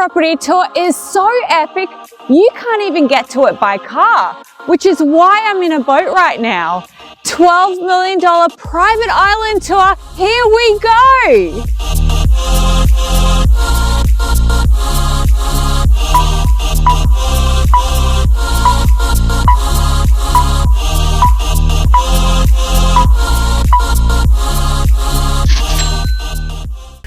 property tour is so epic, you can't even get to it by car, which is why I'm in a boat right now. $12 million private island tour, here we go!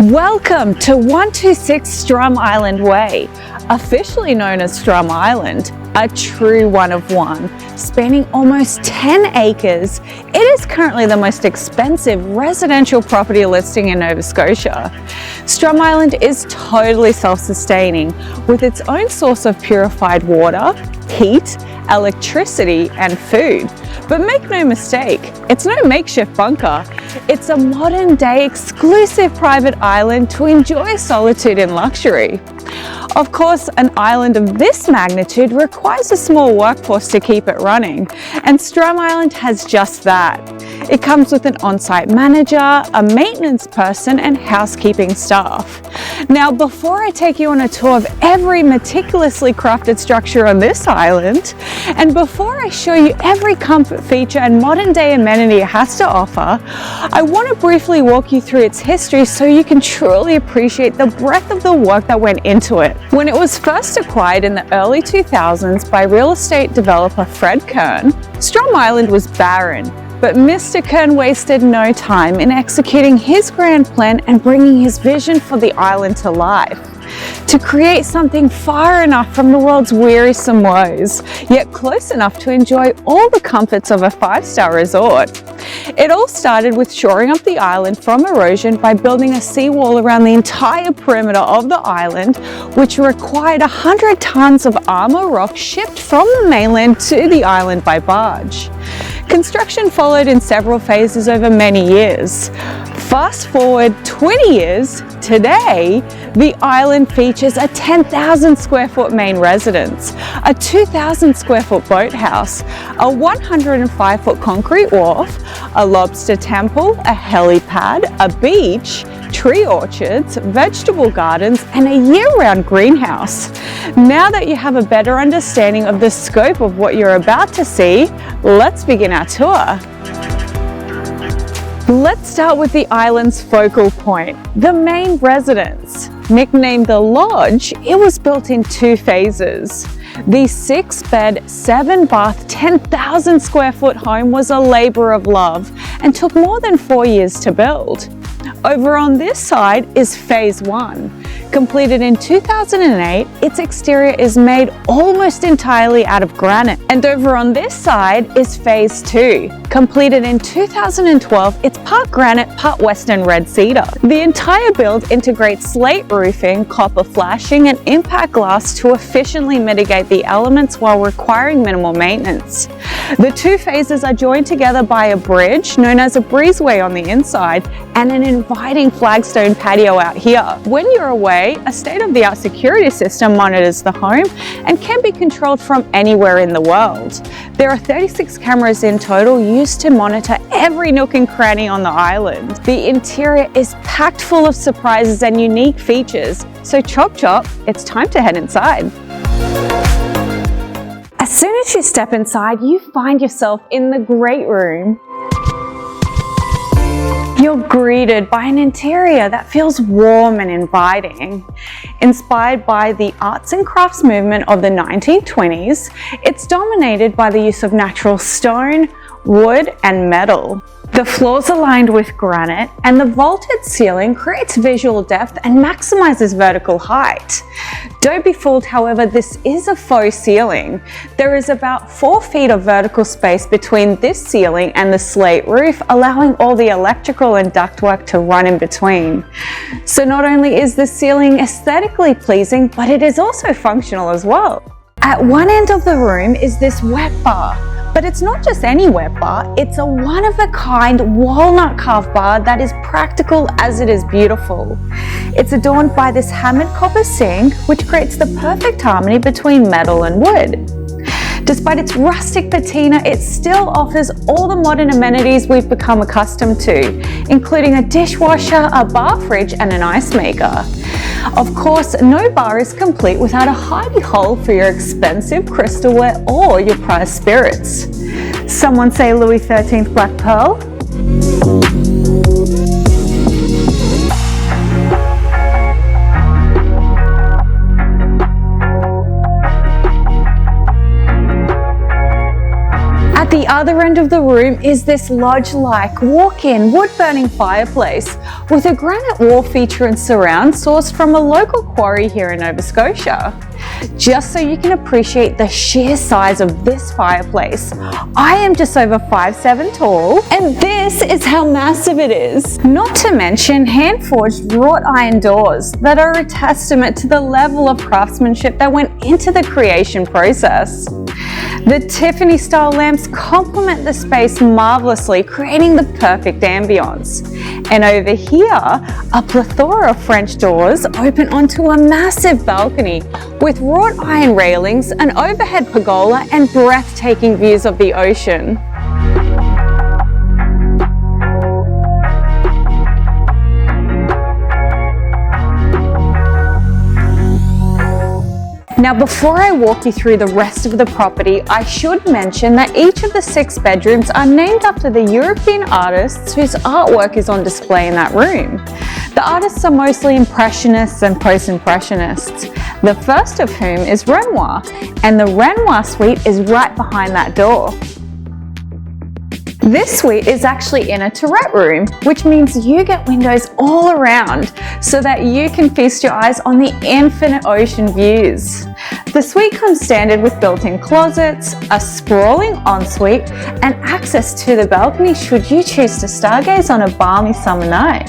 Welcome to 126 Strum Island Way, officially known as Strum Island, a true one of one, spanning almost 10 acres. It is currently the most expensive residential property listing in Nova Scotia. Strum Island is totally self-sustaining with its own source of purified water, heat, electricity and food. But make no mistake, it's no makeshift bunker. It's a modern day exclusive private island to enjoy solitude and luxury. Of course, an island of this magnitude requires a small workforce to keep it running, and Strum Island has just that. It comes with an on-site manager, a maintenance person, and housekeeping staff. Now, before I take you on a tour of every meticulously crafted structure on this island, and before I show you every comfort feature and modern day amenity it has to offer, I want to briefly walk you through its history so you can truly appreciate the breadth of the work that went into it. When it was first acquired in the early 2000s by real estate developer Fred Kern, Strum Island was barren. But Mr. Kern wasted no time in executing his grand plan and bringing his vision for the island to life. To create something far enough from the world's wearisome woes, yet close enough to enjoy all the comforts of a five-star resort. It all started with shoring up the island from erosion by building a seawall around the entire perimeter of the island, which required 100 tons of armor rock shipped from the mainland to the island by barge. Construction followed in several phases over many years. Fast forward 20 years, today, the island features a 10,000 square foot main residence, a 2,000 square foot boathouse, a 105 foot concrete wharf, a lobster temple, a helipad, a beach, tree orchards, vegetable gardens, and a year-round greenhouse. Now that you have a better understanding of the scope of what you're about to see, let's begin our tour. Let's start with the island's focal point, the main residence. Nicknamed the Lodge, it was built in two phases. The 6-bed, 7-bath, 10,000 square foot home was a labor of love and took more than 4 years to build. Over on this side is Phase 1. Completed in 2008, its exterior is made almost entirely out of granite. And over on this side is Phase 2. Completed in 2012, it's part granite, part western red cedar. The entire build integrates slate roofing, copper flashing, and impact glass to efficiently mitigate the elements while requiring minimal maintenance. The two phases are joined together by a bridge, known as a breezeway on the inside, and an inviting flagstone patio out here. When you're away, a state-of-the-art security system monitors the home and can be controlled from anywhere in the world. There are 36 cameras in total used to monitor every nook and cranny on the island. The interior is packed full of surprises and unique features, so chop chop, it's time to head inside. As soon as you step inside, you find yourself in the great room. You're greeted by an interior that feels warm and inviting. Inspired by the arts and crafts movement of the 1920s, it's dominated by the use of natural stone, wood, and metal. The floors are lined with granite, and the vaulted ceiling creates visual depth and maximizes vertical height. Don't be fooled, however, this is a faux ceiling. There is about 4 feet of vertical space between this ceiling and the slate roof, allowing all the electrical and ductwork to run in between. So not only is the ceiling aesthetically pleasing, but it is also functional as well. At one end of the room is this wet bar. But it's not just any wet bar, it's a one-of-a-kind walnut carved bar that is practical as it is beautiful. It's adorned by this hammered copper sink, which creates the perfect harmony between metal and wood. Despite its rustic patina, it still offers all the modern amenities we've become accustomed to, including a dishwasher, a bar fridge, and an ice maker. Of course, no bar is complete without a hidey hole for your expensive crystalware or your prized spirits. Someone say Louis XIII Black Pearl? At the other end of the room is this lodge-like walk-in wood-burning fireplace with a granite wall feature and surround sourced from a local quarry here in Nova Scotia. Just so you can appreciate the sheer size of this fireplace, I am just over 5'7" tall, and this is how massive it is. Not to mention hand-forged wrought iron doors that are a testament to the level of craftsmanship that went into the creation process. The Tiffany style lamps complement the space marvelously, creating the perfect ambience. And over here, a plethora of French doors open onto a massive balcony with wrought iron railings, an overhead pergola, and breathtaking views of the ocean. Now, before I walk you through the rest of the property, I should mention that each of the 6 bedrooms are named after the European artists whose artwork is on display in that room. The artists are mostly Impressionists and Post-Impressionists, the first of whom is Renoir, and the Renoir suite is right behind that door. This suite is actually in a turret room, which means you get windows all around so that you can feast your eyes on the infinite ocean views. The suite comes standard with built-in closets, a sprawling ensuite, and access to the balcony should you choose to stargaze on a balmy summer night.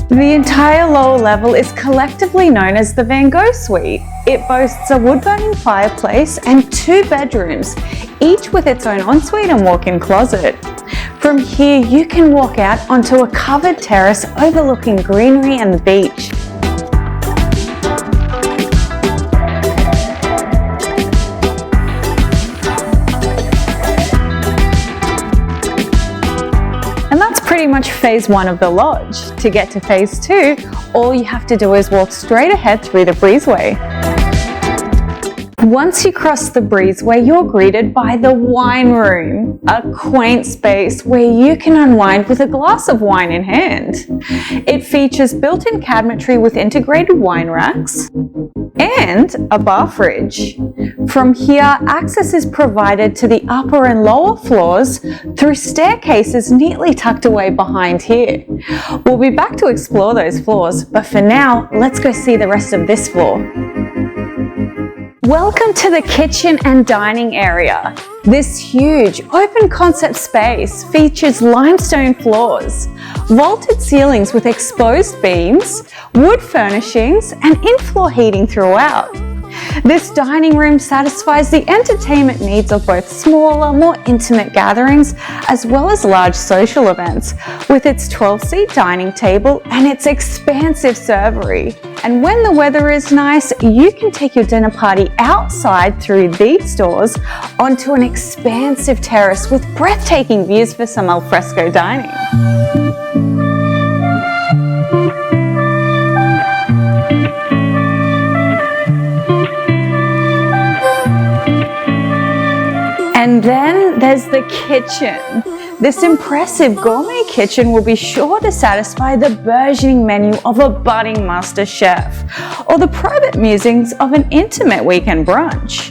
The entire lower level is collectively known as the Van Gogh Suite. It boasts a wood-burning fireplace and 2 bedrooms, each with its own ensuite and walk-in closet. From here, you can walk out onto a covered terrace overlooking greenery and the beach. Pretty much phase 1 of the lodge. To get to phase 2, all you have to do is walk straight ahead through the breezeway. Once you cross the breezeway, you're greeted by the wine room, a quaint space where you can unwind with a glass of wine in hand. It features built-in cabinetry with integrated wine racks and a bar fridge. From here, access is provided to the upper and lower floors through staircases neatly tucked away behind here. We'll be back to explore those floors, but for now, let's go see the rest of this floor. Welcome to the kitchen and dining area. This huge open concept space features limestone floors, vaulted ceilings with exposed beams, wood furnishings, and in-floor heating throughout. This dining room satisfies the entertainment needs of both smaller, more intimate gatherings as well as large social events, with its 12-seat dining table and its expansive servery. And when the weather is nice, you can take your dinner party outside through these doors onto an expansive terrace with breathtaking views for some alfresco dining. And then there's the kitchen. This impressive gourmet kitchen will be sure to satisfy the burgeoning menu of a budding master chef or the private musings of an intimate weekend brunch.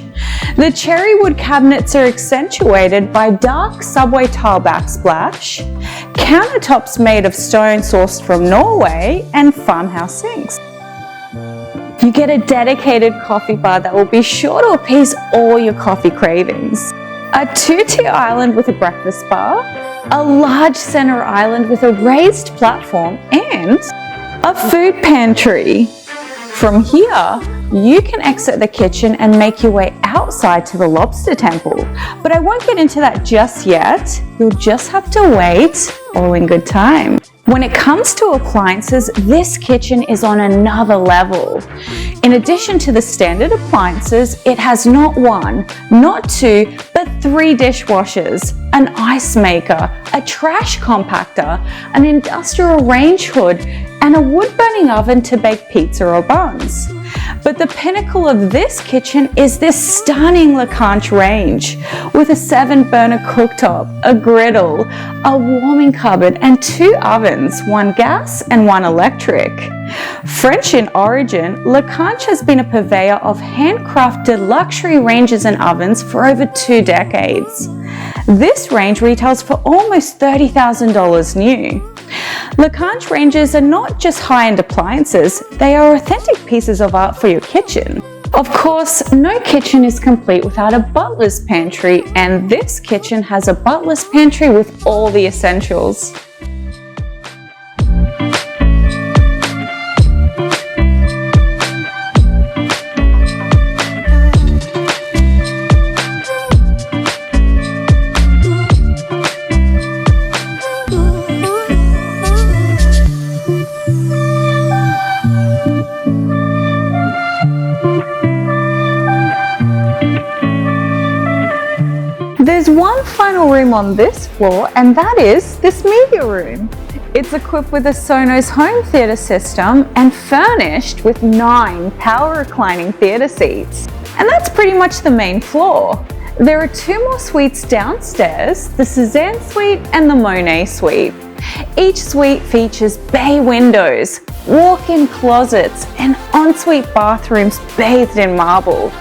The cherry wood cabinets are accentuated by dark subway tile backsplash, countertops made of stone sourced from Norway, and farmhouse sinks. You get a dedicated coffee bar that will be sure to appease all your coffee cravings. A 2-tier island with a breakfast bar, a large center island with a raised platform, and a food pantry. From here, you can exit the kitchen and make your way outside to the lobster temple. But I won't get into that just yet. You'll just have to wait, all in good time. When it comes to appliances, this kitchen is on another level. In addition to the standard appliances, it has not one, not two, but 3 dishwashers, an ice maker, a trash compactor, an industrial range hood, and a wood-burning oven to bake pizza or buns. But the pinnacle of this kitchen is this stunning LeConte range with a 7-burner cooktop, a griddle, a warming cupboard, and 2 ovens, one gas and one electric. French in origin, LeConte has been a purveyor of handcrafted luxury ranges and ovens for over 2 decades. This range retails for almost $30,000 new. LeConte ranges are not just high-end appliances, they are authentic pieces of art for your kitchen. Of course, no kitchen is complete without a butler's pantry, and this kitchen has a butler's pantry with all the essentials. There's one final room on this floor, and that is this media room. It's equipped with a Sonos home theatre system and furnished with 9 power reclining theatre seats. And that's pretty much the main floor. There are 2 more suites downstairs, the Cézanne suite and the Monet suite. Each suite features bay windows, walk-in closets, and ensuite bathrooms bathed in marble.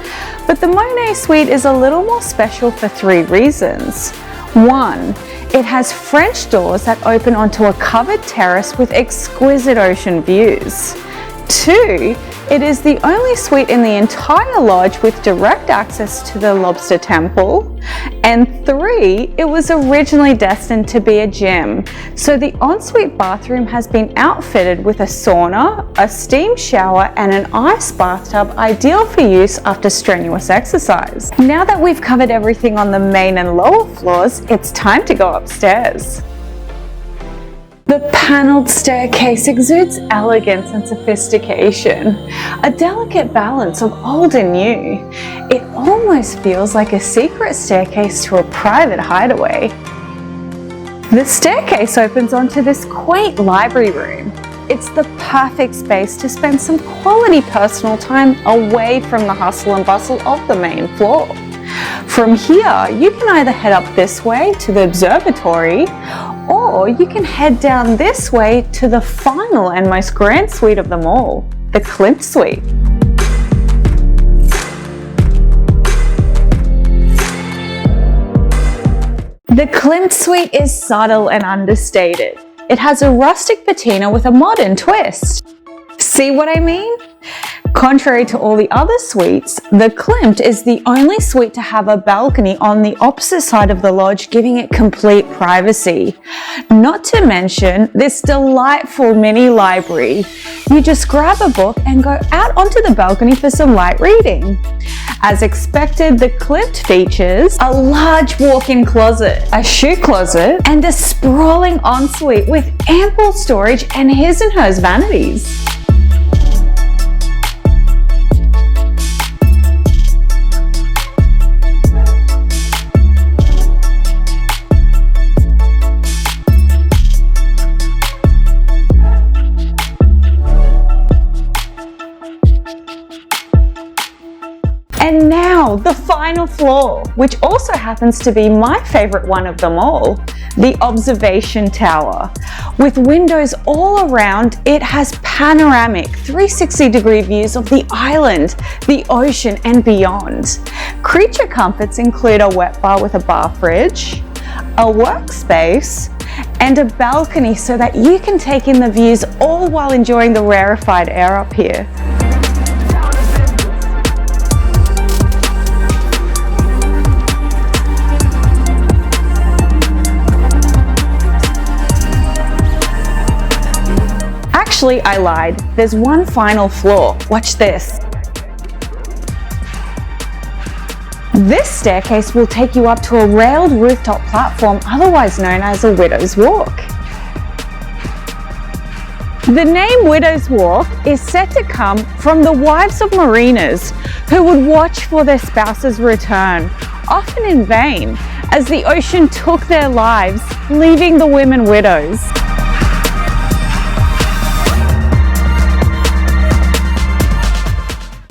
But the Monet suite is a little more special for 3 reasons. 1, it has French doors that open onto a covered terrace with exquisite ocean views. 2, it is the only suite in the entire lodge with direct access to the Lobster Temple. And 3, it was originally destined to be a gym. So the ensuite bathroom has been outfitted with a sauna, a steam shower, and an ice bathtub, ideal for use after strenuous exercise. Now that we've covered everything on the main and lower floors, it's time to go upstairs. The panelled staircase exudes elegance and sophistication, a delicate balance of old and new. It almost feels like a secret staircase to a private hideaway. The staircase opens onto this quaint library room. It's the perfect space to spend some quality personal time away from the hustle and bustle of the main floor. From here, you can either head up this way to the observatory, or you can head down this way to the final and most grand suite of them all, the Klimt suite. The Klimt suite is subtle and understated. It has a rustic patina with a modern twist. See what I mean? Contrary to all the other suites, the Klimt is the only suite to have a balcony on the opposite side of the lodge, giving it complete privacy. Not to mention this delightful mini library. You just grab a book and go out onto the balcony for some light reading. As expected, the Klimt features a large walk-in closet, a shoe closet, and a sprawling ensuite with ample storage and his and hers vanities. And now, the final floor, which also happens to be my favorite one of them all, the observation tower. With windows all around, it has panoramic 360-degree views of the island, the ocean, and beyond. Creature comforts include a wet bar with a bar fridge, a workspace, and a balcony so that you can take in the views all while enjoying the rarefied air up here. Actually, I lied. There's one final floor. Watch this. This staircase will take you up to a railed rooftop platform, otherwise known as a Widow's Walk. The name Widow's Walk is said to come from the wives of mariners who would watch for their spouse's return, often in vain, as the ocean took their lives, leaving the women widows.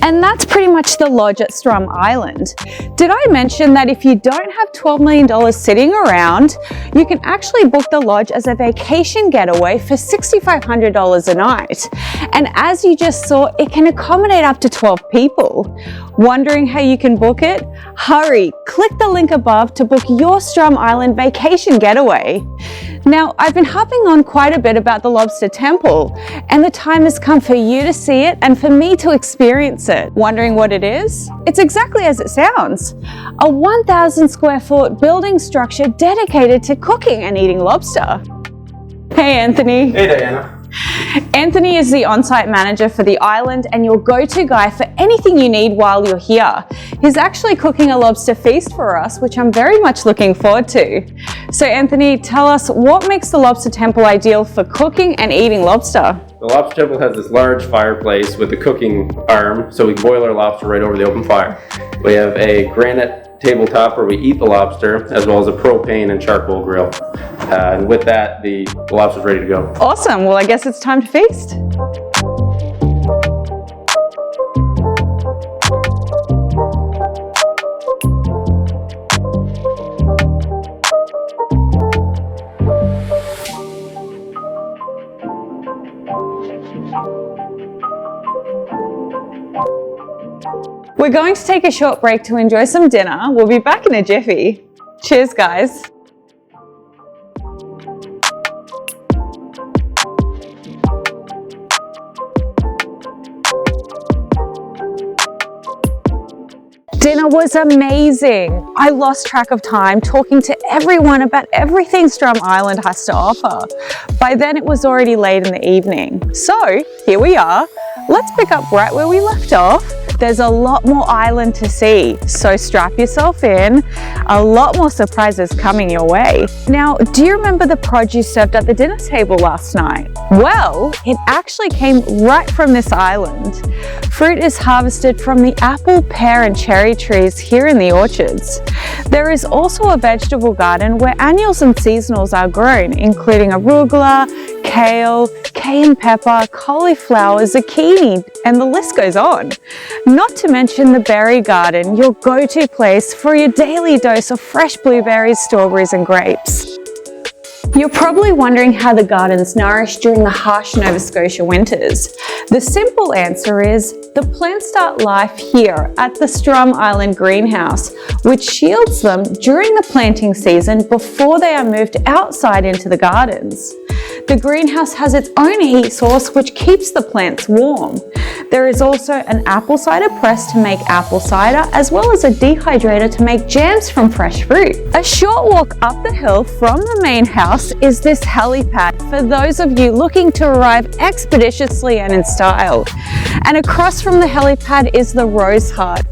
And that's pretty much the lodge at Strum Island. Did I mention that if you don't have $12 million sitting around, you can actually book the lodge as a vacation getaway for $6,500 a night. And as you just saw, it can accommodate up to 12 people. Wondering how you can book it? Hurry, click the link above to book your Strum Island vacation getaway. Now, I've been harping on quite a bit about the Lobster Temple, and the time has come for you to see it and for me to experience it. Wondering what it is? It's exactly as it sounds. A 1,000 square foot building structure dedicated to cooking and eating lobster. Hey Anthony. Hey Diana. Anthony is the on-site manager for the island and your go-to guy for anything you need while you're here. He's actually cooking a lobster feast for us, which I'm very much looking forward to. So Anthony, tell us what makes the Lobster Temple ideal for cooking and eating lobster? The Lobster Temple has this large fireplace with a cooking arm, so we boil our lobster right over the open fire. We have a granite tabletop where we eat the lobster, as well as a propane and charcoal grill. And with that, the lobster's ready to go. Awesome. Well, I guess it's time to feast. We're going to take a short break to enjoy some dinner. We'll be back in a jiffy. Cheers, guys. Dinner was amazing. I lost track of time talking to everyone about everything Strum Island has to offer. By then it was already late in the evening. So here we are. Let's pick up right where we left off. There's a lot more island to see, so strap yourself in. A lot more surprises coming your way. Now, do you remember the produce served at the dinner table last night? Well, it actually came right from this island. Fruit is harvested from the apple, pear and cherry trees here in the orchards. There is also a vegetable garden where annuals and seasonals are grown, including arugula, kale, cayenne pepper, cauliflower, zucchini, and the list goes on. Not to mention the berry garden, your go-to place for your daily dose of fresh blueberries, strawberries, and grapes. You're probably wondering how the gardens nourish during the harsh Nova Scotia winters. The simple answer is the plants start life here at the Strum Island greenhouse, which shields them during the planting season before they are moved outside into the gardens. The greenhouse has its own heat source which keeps the plants warm. There is also an apple cider press to make apple cider, as well as a dehydrator to make jams from fresh fruit. A short walk up the hill from the main house is this helipad for those of you looking to arrive expeditiously and in style. And across from the helipad is the Rose Hut.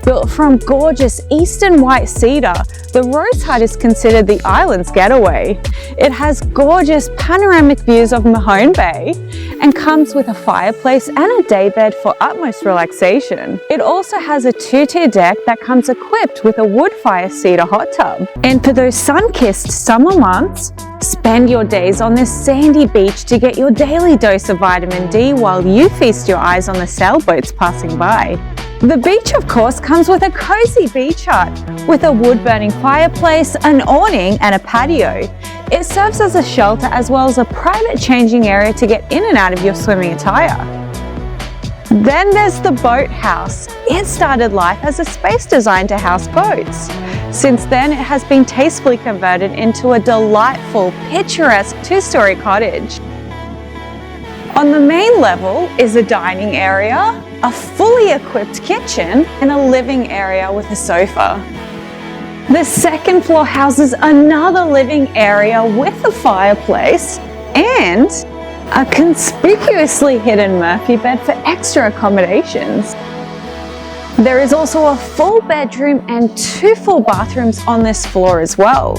Built from gorgeous eastern white cedar, the Rose Hut is considered the island's getaway. It has gorgeous panoramic views of Mahone Bay and comes with a fireplace and a daybed for utmost relaxation. It also has a two-tier deck that comes equipped with a wood fire cedar hot tub. And for those sun-kissed summer months, spend your days on this sandy beach to get your daily dose of vitamin D while you feast your eyes on the sailboats passing by. The beach, of course, comes with a cozy beach hut with a wood-burning fireplace, an awning, and a patio. It serves as a shelter as well as a private changing area to get in and out of your swimming attire. Then there's the Boathouse. It started life as a space designed to house boats. Since then, it has been tastefully converted into a delightful, picturesque two-story cottage. On the main level is a dining area, a fully equipped kitchen, and a living area with a sofa. The second floor houses another living area with a fireplace and a conspicuously hidden Murphy bed for extra accommodations. There is also a full bedroom and 2 full bathrooms on this floor as well.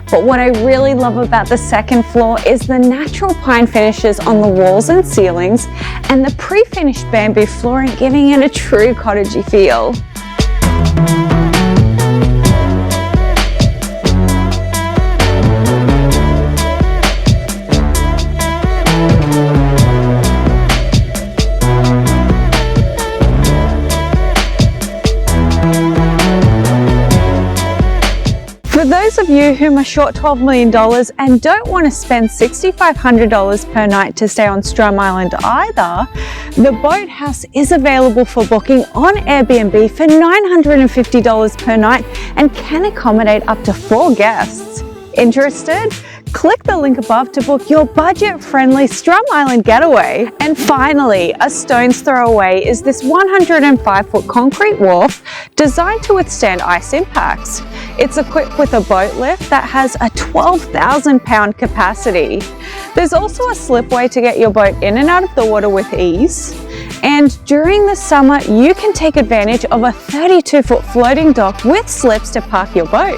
But what I really love about the second floor is the natural pine finishes on the walls and ceilings and the pre-finished bamboo flooring, giving it a true cottagey feel. For those of you who are short $12 million and don't want to spend $6,500 per night to stay on Strum Island either, the Boathouse is available for booking on Airbnb for $950 per night and can accommodate up to 4 guests. Interested? Click the link above to book your budget-friendly Strum Island getaway. And finally, a stone's throw away is this 105-foot concrete wharf designed to withstand ice impacts. It's equipped with a boat lift that has a 12,000-pound capacity. There's also a slipway to get your boat in and out of the water with ease. And during the summer, you can take advantage of a 32-foot floating dock with slips to park your boat.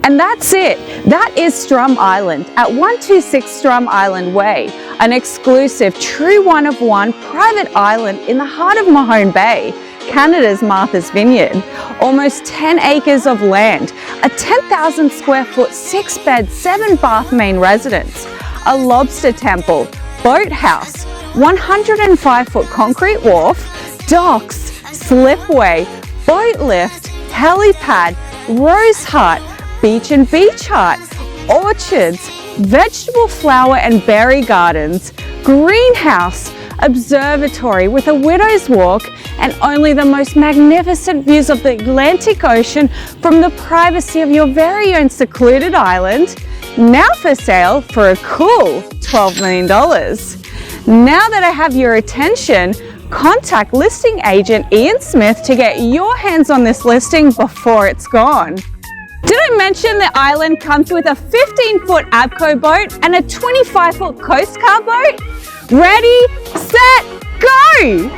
And that's it. That is Strum Island at 126 Strum Island Way, an exclusive, true one-of-one private island in the heart of Mahone Bay, Canada's Martha's Vineyard. Almost 10 acres of land, a 10,000 square foot, 6-bed, 7-bath main residence, a lobster temple, boathouse, 105-foot concrete wharf, docks, slipway, boat lift, helipad, rose hut, beach and beach hut, orchards, vegetable, flower and berry gardens, greenhouse, observatory with a widow's walk, and only the most magnificent views of the Atlantic Ocean from the privacy of your very own secluded island, now for sale for a cool $12 million. Now that I have your attention, contact listing agent Ian Smith to get your hands on this listing before it's gone. Did I mention the island comes with a 15-foot Abco boat and a 25-foot Coast Guard boat? Ready, set, go!